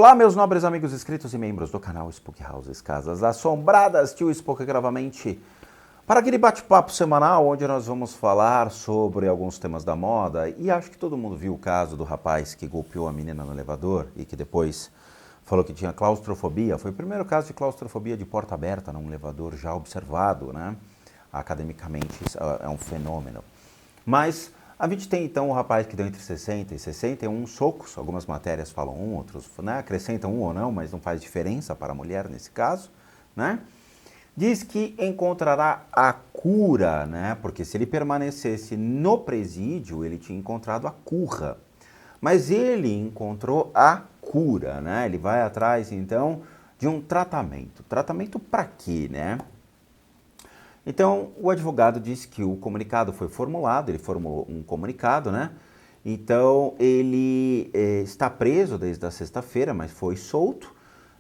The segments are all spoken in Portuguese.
Olá, meus nobres amigos inscritos e membros do canal Spook Houses Casas Assombradas, tio Spook aqui novamente para aquele bate-papo semanal onde nós vamos falar sobre alguns temas da moda. E acho que todo mundo viu o caso do rapaz que golpeou a menina no elevador e que depois falou que tinha claustrofobia. Foi o primeiro caso de claustrofobia de porta aberta num elevador já observado, né? Academicamente isso é um fenômeno. Mas a gente tem então o rapaz que deu entre 60 e 61 socos, algumas matérias falam um, outros, né, acrescentam um ou não, mas não faz diferença para a mulher nesse caso, né? Diz que encontrará a cura, né? Porque se ele permanecesse no presídio, ele tinha encontrado a cura. Mas ele encontrou a cura, né? Ele vai atrás então de um tratamento. Tratamento para quê, né? Então, o advogado disse que o comunicado foi formulado, ele formulou um comunicado, né? Então, ele está preso desde a sexta-feira, mas foi solto,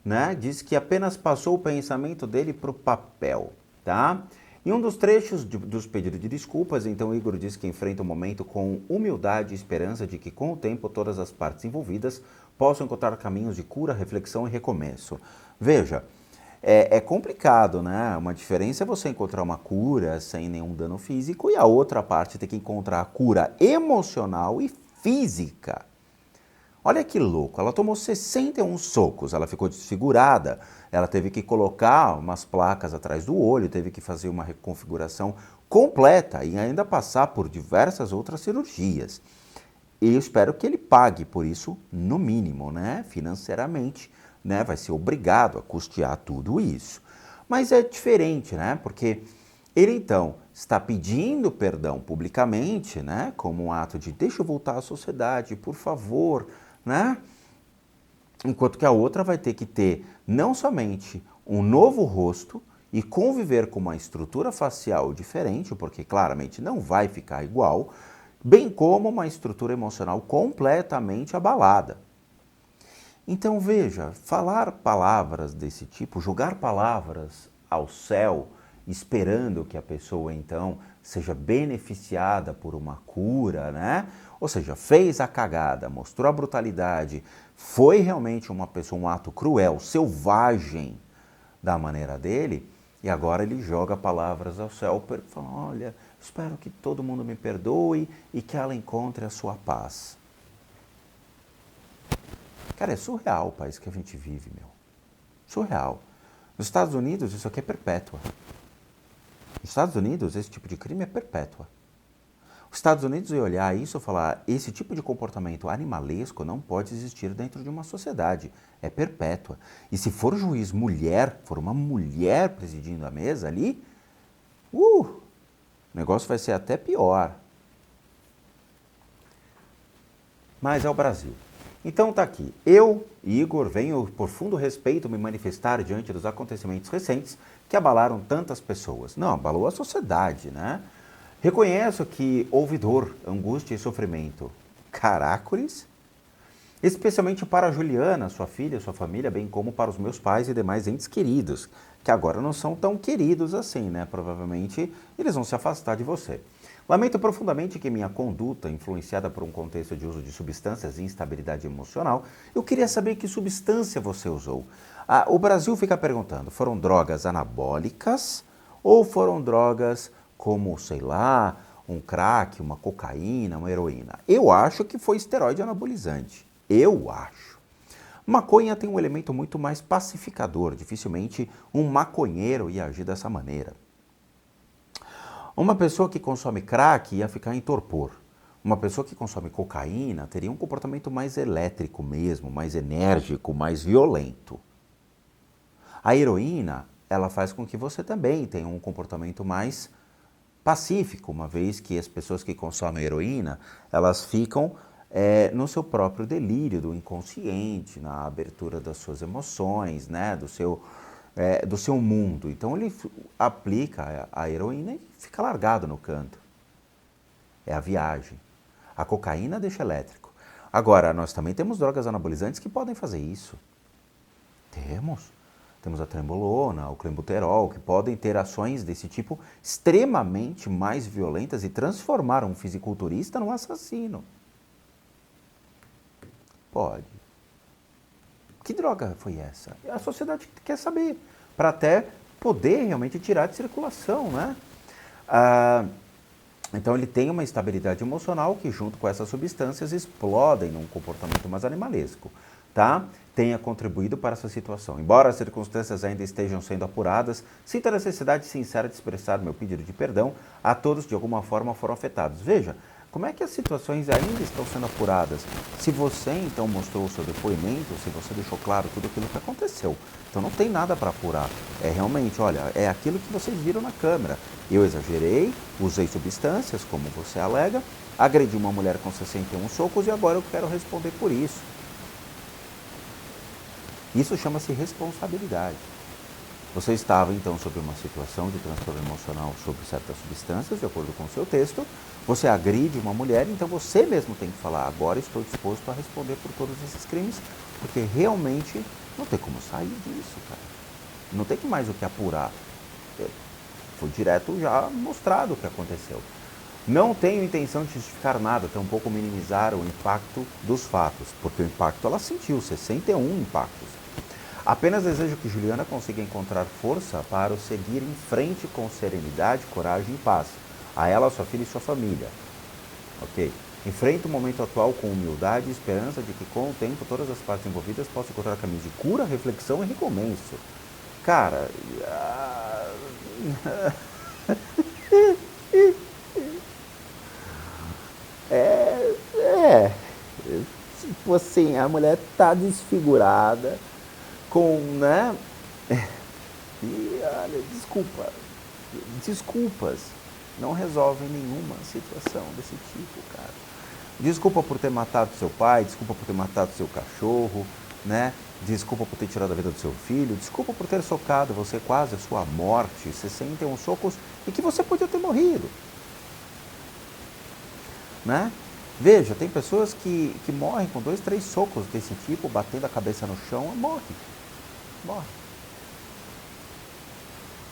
né? Diz que apenas passou o pensamento dele para o papel, tá? Em um dos trechos dos pedidos de desculpas, então, Igor diz que enfrenta o momento com humildade e esperança de que, com o tempo, todas as partes envolvidas possam encontrar caminhos de cura, reflexão e recomeço. Veja, é complicado, né? Uma diferença é você encontrar uma cura sem nenhum dano físico e a outra parte tem que encontrar a cura emocional e física. Olha que louco, ela tomou 61 socos, ela ficou desfigurada, ela teve que colocar umas placas atrás do olho, teve que fazer uma reconfiguração completa e ainda passar por diversas outras cirurgias. E eu espero que ele pague por isso, no mínimo, né? Financeiramente, né? Vai ser obrigado a custear tudo isso. Mas é diferente, né? Porque ele, então, está pedindo perdão publicamente, né? Como um ato de deixa eu voltar à sociedade, por favor, né? Enquanto que a outra vai ter que ter não somente um novo rosto e conviver com uma estrutura facial diferente, porque claramente não vai ficar igual, bem como uma estrutura emocional completamente abalada. Então veja, falar palavras desse tipo, jogar palavras ao céu, esperando que a pessoa então seja beneficiada por uma cura, né? Ou seja, fez a cagada, mostrou a brutalidade, foi realmente uma pessoa, um ato cruel, selvagem da maneira dele, e agora ele joga palavras ao céu, falando, olha, espero que todo mundo me perdoe e que ela encontre a sua paz. Cara, é surreal o país que a gente vive, meu. Surreal. Nos Estados Unidos, isso aqui é perpétua. Nos Estados Unidos, esse tipo de crime é perpétua. Os Estados Unidos ia olhar isso e falar, esse tipo de comportamento animalesco não pode existir dentro de uma sociedade. É perpétua. E se for juiz mulher, for uma mulher presidindo a mesa ali, o negócio vai ser até pior. Mas é o Brasil. Então tá aqui, eu, Igor, venho por fundo respeito me manifestar diante dos acontecimentos recentes que abalaram tantas pessoas. Não, abalou a sociedade, né? Reconheço que houve dor, angústia e sofrimento. Caracoles? Especialmente para a Juliana, sua filha, sua família, bem como para os meus pais e demais entes queridos, que agora não são tão queridos assim, né? Provavelmente eles vão se afastar de você. Lamento profundamente que minha conduta, influenciada por um contexto de uso de substâncias e instabilidade emocional, eu queria saber que substância você usou. O Brasil fica perguntando, foram drogas anabólicas ou foram drogas como, sei lá, um crack, uma cocaína, uma heroína? Eu acho que foi esteroide anabolizante. Eu acho. Maconha tem um elemento muito mais pacificador, dificilmente um maconheiro ia agir dessa maneira. Uma pessoa que consome crack ia ficar em torpor. Uma pessoa que consome cocaína teria um comportamento mais elétrico mesmo, mais enérgico, mais violento. A heroína, ela faz com que você também tenha um comportamento mais pacífico, uma vez que as pessoas que consomem heroína, elas ficam no seu próprio delírio, do inconsciente, na abertura das suas emoções, né, do seu mundo. Então ele aplica a heroína e fica largado no canto. É a viagem. A cocaína deixa elétrico. Agora, nós também temos drogas anabolizantes que podem fazer isso. Temos a trembolona, o clenbuterol, que podem ter ações desse tipo extremamente mais violentas e transformar um fisiculturista num assassino. Pode. Que droga foi essa? A sociedade quer saber, para até poder realmente tirar de circulação, né? Então ele tem uma instabilidade emocional que, junto com essas substâncias, explodem num comportamento mais animalesco, tá? Tenha contribuído para essa situação. Embora as circunstâncias ainda estejam sendo apuradas, sinto a necessidade sincera de expressar meu pedido de perdão a todos que de alguma forma foram afetados. Veja, como é que as situações ainda estão sendo apuradas? Se você então mostrou o seu depoimento, se você deixou claro tudo aquilo que aconteceu, então não tem nada para apurar. É realmente, olha, é aquilo que vocês viram na câmera. Eu exagerei, usei substâncias, como você alega, agredi uma mulher com 61 socos e agora eu quero responder por isso. Isso chama-se responsabilidade. Você estava, então, sob uma situação de transtorno emocional sobre certas substâncias, de acordo com o seu texto. Você agride uma mulher, então você mesmo tem que falar, agora estou disposto a responder por todos esses crimes, porque realmente não tem como sair disso, cara. Não tem mais o que apurar. Foi direto já mostrado o que aconteceu. Não tenho intenção de justificar nada, tampouco minimizar o impacto dos fatos, porque o impacto ela sentiu, 61 impactos. Apenas desejo que Juliana consiga encontrar força para o seguir em frente com serenidade, coragem e paz. A ela, sua filha e sua família. Ok? Enfrenta o momento atual com humildade e esperança de que, com o tempo, todas as partes envolvidas possam encontrar caminhos de cura, reflexão e recomeço. Cara... Tipo assim, a mulher tá desfigurada, com, né? E, olha, desculpas não resolvem nenhuma situação desse tipo, cara. Desculpa por ter matado seu pai, desculpa por ter matado seu cachorro, né? Desculpa por ter tirado a vida do seu filho, desculpa por ter socado você quase a sua morte, 61 socos, e que você podia ter morrido, né? Veja, tem pessoas que morrem com 2, 3 socos desse tipo, batendo a cabeça no chão, e morre.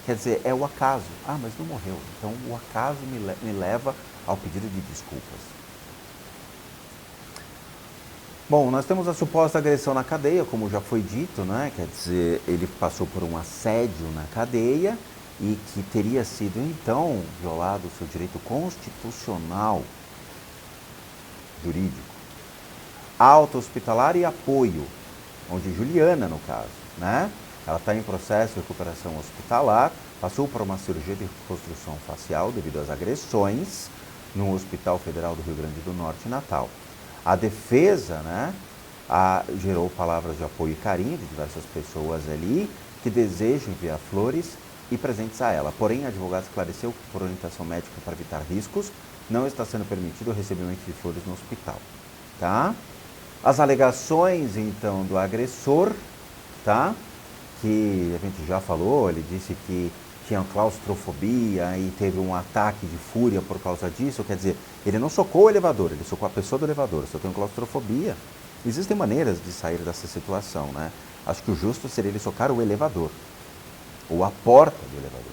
Quer dizer, é o acaso. Ah, mas não morreu. Então o acaso me leva ao pedido de desculpas. Bom, nós temos a suposta agressão na cadeia, como já foi dito, né? Quer dizer, ele passou por um assédio na cadeia e que teria sido, então, violado o seu direito constitucional jurídico. Alta hospitalar e apoio, onde Juliana, no caso, né? Ela está em processo de recuperação hospitalar, passou por uma cirurgia de reconstrução facial devido às agressões no Hospital Federal do Rio Grande do Norte, Natal. A defesa, né, gerou palavras de apoio e carinho de diversas pessoas ali que desejam enviar flores e presentes a ela. Porém, a advogada esclareceu que, por orientação médica para evitar riscos, não está sendo permitido o recebimento de flores no hospital. Tá? As alegações, então, do agressor, tá? Que a gente já falou, ele disse que tinha claustrofobia e teve um ataque de fúria por causa disso. Quer dizer, ele não socou o elevador, ele socou a pessoa do elevador. Se eu tenho claustrofobia, existem maneiras de sair dessa situação, né? Acho que o justo seria ele socar o elevador, ou a porta do elevador.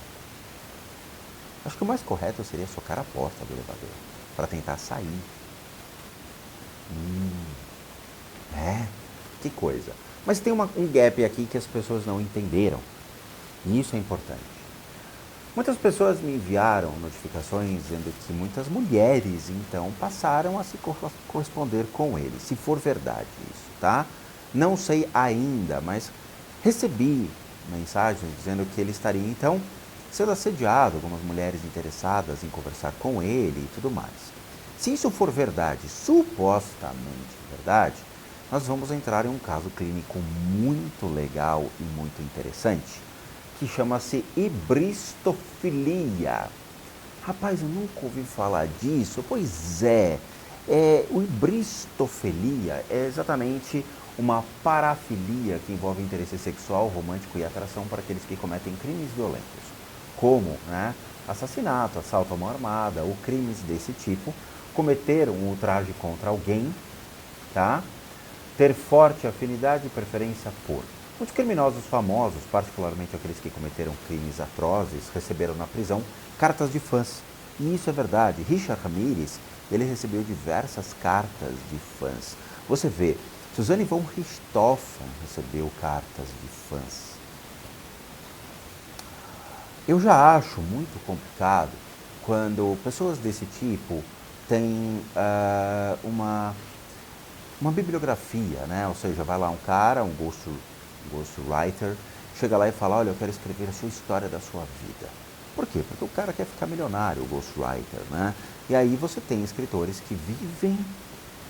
Acho que o mais correto seria socar a porta do elevador, para tentar sair. Que coisa. Mas tem um gap aqui que as pessoas não entenderam, e isso é importante. Muitas pessoas me enviaram notificações dizendo que muitas mulheres, então, passaram a se corresponder com ele, se for verdade isso, tá? Não sei ainda, mas recebi mensagens dizendo que ele estaria, então, sendo assediado, algumas mulheres interessadas em conversar com ele e tudo mais. Se isso for verdade, supostamente verdade, nós vamos entrar em um caso clínico muito legal e muito interessante, que chama-se hibristofilia. Rapaz, eu nunca ouvi falar disso. Pois é, o hibristofilia é exatamente uma parafilia que envolve interesse sexual, romântico e atração para aqueles que cometem crimes violentos, como, né, assassinato, assalto à mão armada ou crimes desse tipo, cometer um ultraje contra alguém, tá? Ter forte afinidade e preferência por. Muitos criminosos famosos, particularmente aqueles que cometeram crimes atrozes, receberam na prisão cartas de fãs. E isso é verdade. Richard Ramirez, ele recebeu diversas cartas de fãs. Você vê, Suzanne von Richthofen recebeu cartas de fãs. Eu já acho muito complicado quando pessoas desse tipo têm uma bibliografia, né? Ou seja, vai lá um cara, um ghostwriter, chega lá e fala, olha, eu quero escrever a sua história da sua vida. Por quê? Porque o cara quer ficar milionário, o ghostwriter, né? E aí você tem escritores que vivem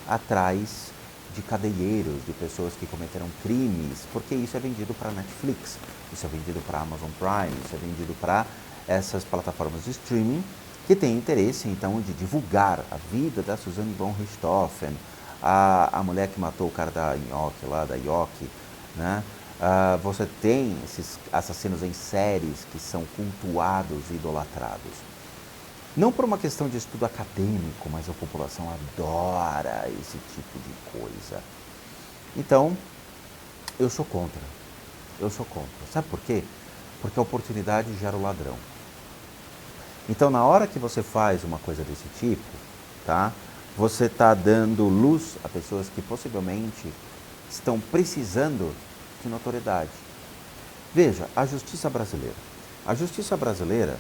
atrás de cadeieros, de pessoas que cometeram crimes, porque isso é vendido para Netflix, isso é vendido para Amazon Prime, isso é vendido para essas plataformas de streaming que têm interesse, então, de divulgar a vida da Suzanne von Richthofen, a mulher que matou o cara da Nhoque, lá da Ioki, né? Você tem esses assassinos em séries que são cultuados e idolatrados. Não por uma questão de estudo acadêmico, mas a população adora esse tipo de coisa. Então, eu sou contra. Eu sou contra. Sabe por quê? Porque a oportunidade gera o ladrão. Então, na hora que você faz uma coisa desse tipo, tá? Você está dando luz a pessoas que possivelmente estão precisando de notoriedade. Veja, a justiça brasileira. A justiça brasileira,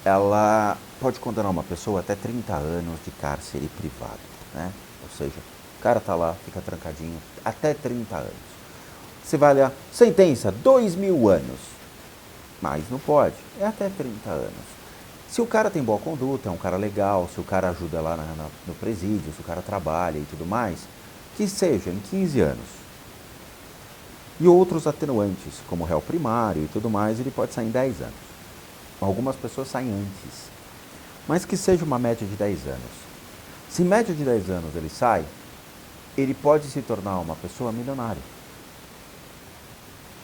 ela pode condenar uma pessoa até 30 anos de cárcere privado, né? Ou seja, o cara está lá, fica trancadinho, até 30 anos. Você vai olhar, sentença, 2.000 anos. Mas não pode, é até 30 anos. Se o cara tem boa conduta, é um cara legal, se o cara ajuda lá no presídio, se o cara trabalha e tudo mais, que seja em 15 anos. E outros atenuantes, como réu primário e tudo mais, ele pode sair em 10 anos. Algumas pessoas saem antes, mas que seja uma média de 10 anos. Se em média de 10 anos ele sai, ele pode se tornar uma pessoa milionária.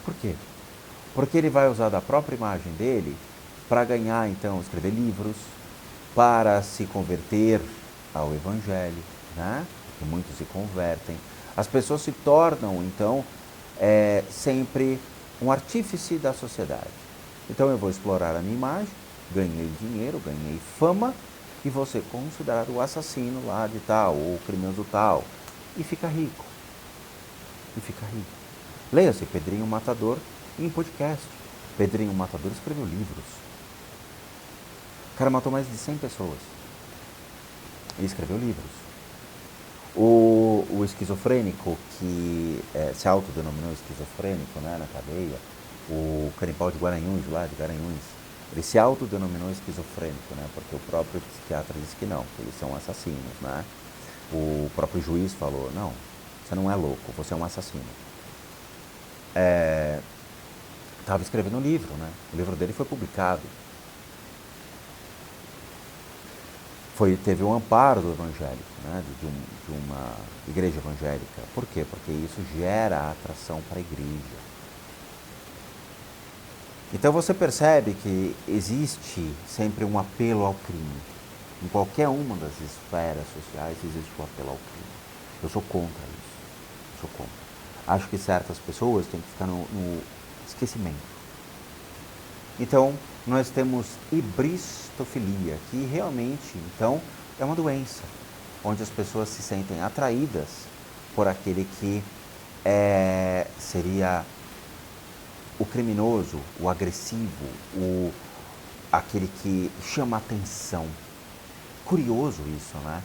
Por quê? Porque ele vai usar da própria imagem dele para ganhar, então, escrever livros, para se converter ao Evangelho, né? Que muitos se convertem. As pessoas se tornam, então, sempre um artífice da sociedade. Então eu vou explorar a minha imagem, ganhei dinheiro, ganhei fama, e vou ser considerado o assassino lá de tal, ou o criminoso tal, e fica rico. E fica rico. Leia-se Pedrinho Matador em podcast. Pedrinho Matador escreveu livros. O cara matou mais de 100 pessoas. E escreveu livros. O esquizofrênico que se autodenominou esquizofrênico, né, na cadeia, o canibal de Guaranhuns, lá de Garanhuns, ele se autodenominou esquizofrênico, né, porque o próprio psiquiatra disse que não, que eles são assassinos, né. O próprio juiz falou, não, você não é louco, você é um assassino. Estava escrevendo um livro, né, o livro dele foi publicado. Teve um amparo do evangélico, né, de uma igreja evangélica. Por quê? Porque isso gera atração para a igreja. Então você percebe que existe sempre um apelo ao crime. Em qualquer uma das esferas sociais existe um apelo ao crime. Eu sou contra isso. Sou contra. Acho que certas pessoas têm que ficar no esquecimento. Então, nós temos hibristofilia, que realmente, então, é uma doença, onde as pessoas se sentem atraídas por aquele que seria o criminoso, o agressivo, aquele que chama atenção. Curioso isso, né?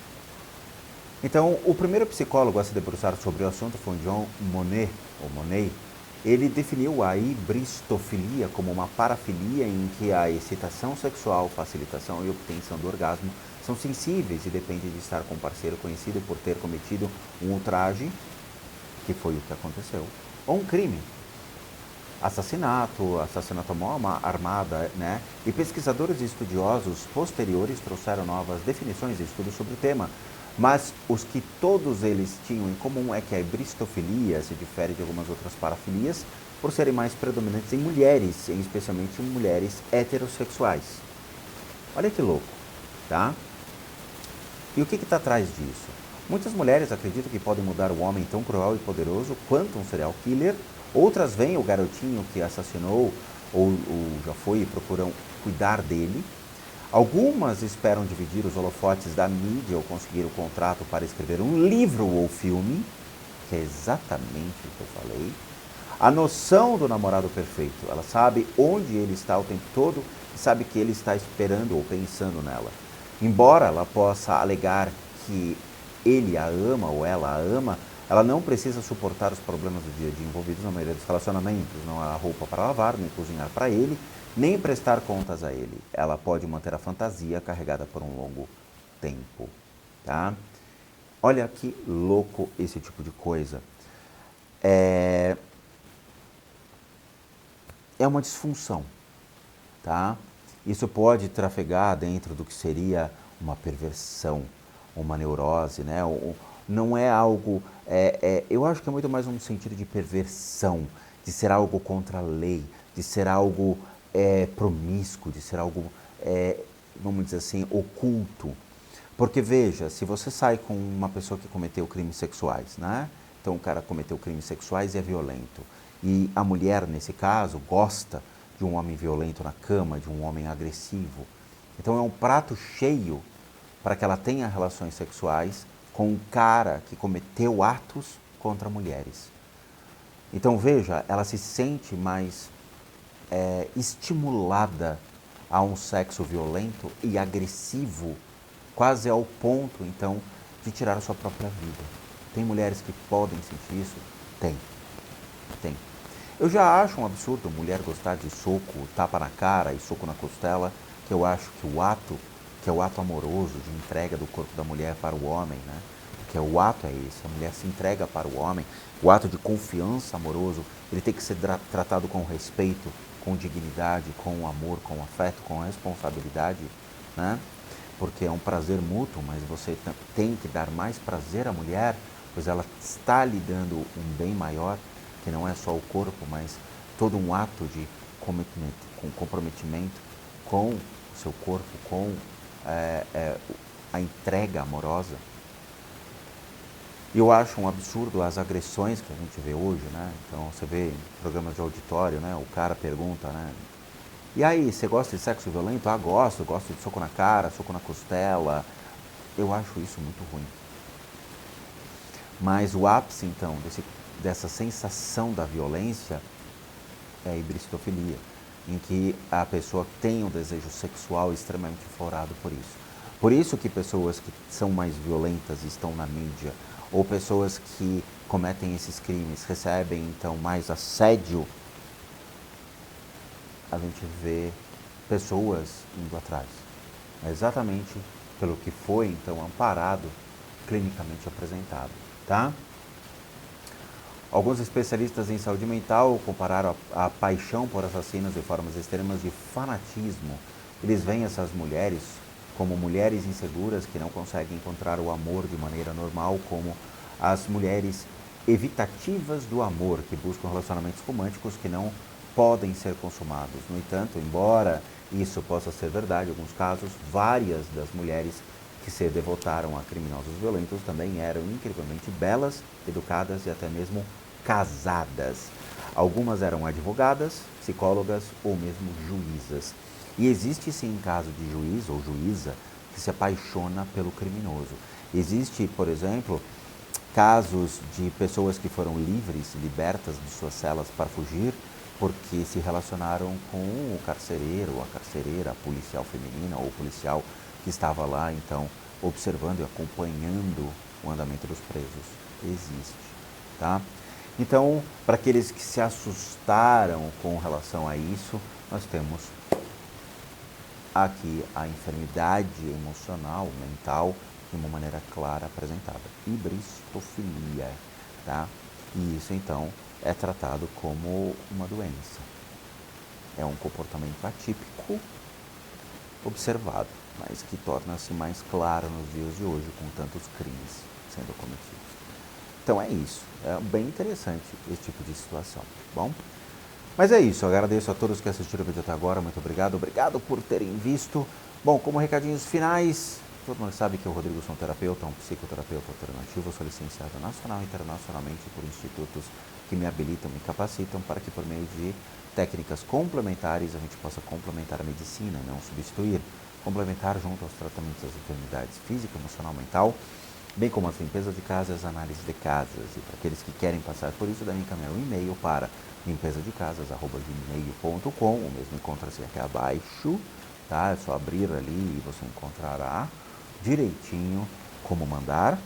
Então, o primeiro psicólogo a se debruçar sobre o assunto foi o John Monnet, ou Monnet. Ele definiu a hibristofilia como uma parafilia em que a excitação sexual, facilitação e obtenção do orgasmo são sensíveis e dependem de estar com um parceiro conhecido por ter cometido um ultraje, que foi o que aconteceu, ou um crime. Assassinato à mão armada, né? E pesquisadores e estudiosos posteriores trouxeram novas definições e estudos sobre o tema. Mas os que todos eles tinham em comum é que a hibristofilia se difere de algumas outras parafilias por serem mais predominantes em mulheres, especialmente em mulheres heterossexuais. Olha que louco, tá? E o que está atrás disso? Muitas mulheres acreditam que podem mudar o homem tão cruel e poderoso quanto um serial killer. Outras veem o garotinho que assassinou ou já foi e procuram cuidar dele. Algumas esperam dividir os holofotes da mídia ou conseguir o contrato para escrever um livro ou filme. que é exatamente o que eu falei. A noção do namorado perfeito, ela sabe onde ele está o tempo todo e sabe que ele está esperando ou pensando nela. Embora ela possa alegar que ele a ama ou ela a ama, ela não precisa suportar os problemas do dia a dia envolvidos na maioria dos relacionamentos, não há roupa para lavar, nem cozinhar para ele, nem prestar contas a ele. Ela pode manter a fantasia carregada por um longo tempo, tá? Olha que louco esse tipo de coisa. É uma disfunção, tá? Isso pode trafegar dentro do que seria uma perversão, uma neurose, né? Não é algo, eu acho que é muito mais um sentido de perversão, de ser algo contra a lei, de ser algo promíscuo, de ser algo, vamos dizer assim, oculto. Porque veja, se você sai com uma pessoa que cometeu crimes sexuais, né? Então o cara cometeu crimes sexuais e é violento. E a mulher, nesse caso, gosta de um homem violento na cama, de um homem agressivo. Então é um prato cheio para que ela tenha relações sexuais com um cara que cometeu atos contra mulheres. Então veja, ela se sente mais estimulada a um sexo violento e agressivo, quase ao ponto, então, de tirar a sua própria vida. Tem mulheres que podem sentir isso? Tem. Tem. Eu já acho um absurdo mulher gostar de soco, tapa na cara e soco na costela, que eu acho que que é o ato amoroso de entrega do corpo da mulher para o homem, né? Porque o ato é esse, a mulher se entrega para o homem, o ato de confiança amoroso, ele tem que ser tratado com respeito, com dignidade, com amor, com afeto, com responsabilidade, né? Porque é um prazer mútuo, mas você tem que dar mais prazer à mulher, pois ela está lhe dando um bem maior, que não é só o corpo, mas todo um ato de comprometimento com o seu corpo, com a entrega amorosa. Eu acho um absurdo as agressões que a gente vê hoje, né? Então você vê em programas de auditório, né? O cara pergunta, né? E aí, você gosta de sexo violento? Ah, gosto de soco na cara, soco na costela. Eu acho isso muito ruim. Mas o ápice, então, dessa sensação da violência é a hibristofilia, em que a pessoa tem um desejo sexual extremamente florado por isso. Por isso que pessoas que são mais violentas estão na mídia, ou pessoas que cometem esses crimes recebem, então, mais assédio, a gente vê pessoas indo atrás. É exatamente pelo que foi, então, amparado, clinicamente apresentado, tá? Alguns especialistas em saúde mental compararam a paixão por assassinos de formas extremas de fanatismo. Eles veem essas mulheres como mulheres inseguras que não conseguem encontrar o amor de maneira normal, como as mulheres evitativas do amor, que buscam relacionamentos românticos que não podem ser consumados. No entanto, embora isso possa ser verdade em alguns casos, várias das mulheres que se devotaram a criminosos violentos também eram incrivelmente belas, educadas e até mesmo casadas. Algumas eram advogadas, psicólogas ou mesmo juízas. E existe sim caso de juiz ou juíza que se apaixona pelo criminoso. Existe, por exemplo, casos de pessoas que foram livres, libertas de suas celas para fugir, porque se relacionaram com o carcereiro, a carcereira, a policial feminina ou o policial que estava lá, então, observando e acompanhando o andamento dos presos. Existe, tá? Então, para aqueles que se assustaram com relação a isso, nós temos aqui a enfermidade emocional, mental, de uma maneira clara apresentada. Hibristofilia, tá? E isso, então, é tratado como uma doença. É um comportamento atípico observado, mas que torna-se mais claro nos dias de hoje, com tantos crimes sendo cometidos. Então é isso, é bem interessante esse tipo de situação, bom? Mas é isso, eu agradeço a todos que assistiram o vídeo até agora, muito obrigado, obrigado por terem visto. Bom, como recadinhos finais, todo mundo sabe que eu, Rodrigo, sou um terapeuta, um psicoterapeuta alternativo, sou licenciado nacional e internacionalmente por institutos que me habilitam, me capacitam para que por meio de técnicas complementares a gente possa complementar a medicina, não substituir, complementar junto aos tratamentos das enfermidades física, emocional, mental, bem como as limpezas de casas, análise de casas. E para aqueles que querem passar por isso, devem encaminhar um e-mail para limpesadecasas@gmail.com. O mesmo encontra-se aqui abaixo, tá? É só abrir ali e você encontrará direitinho como mandar,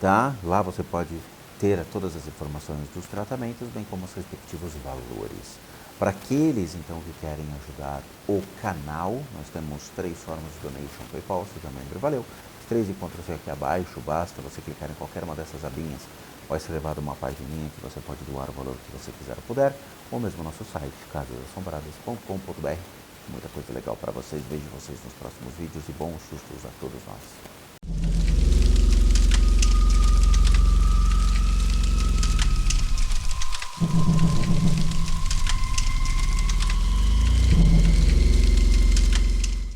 tá? Lá você pode ter todas as informações dos tratamentos, bem como os respectivos valores. Para aqueles, então, que querem ajudar o canal, nós temos 3 formas de donation: PayPal, seja membro, valeu. Os 3 encontram-se aqui abaixo, basta você clicar em qualquer uma dessas abinhas, vai ser levado a uma pagininha que você pode doar o valor que você quiser ou puder, ou mesmo nosso site, casasassombradas.com.br. Muita coisa legal para vocês, vejo vocês nos próximos vídeos e bons sustos a todos nós.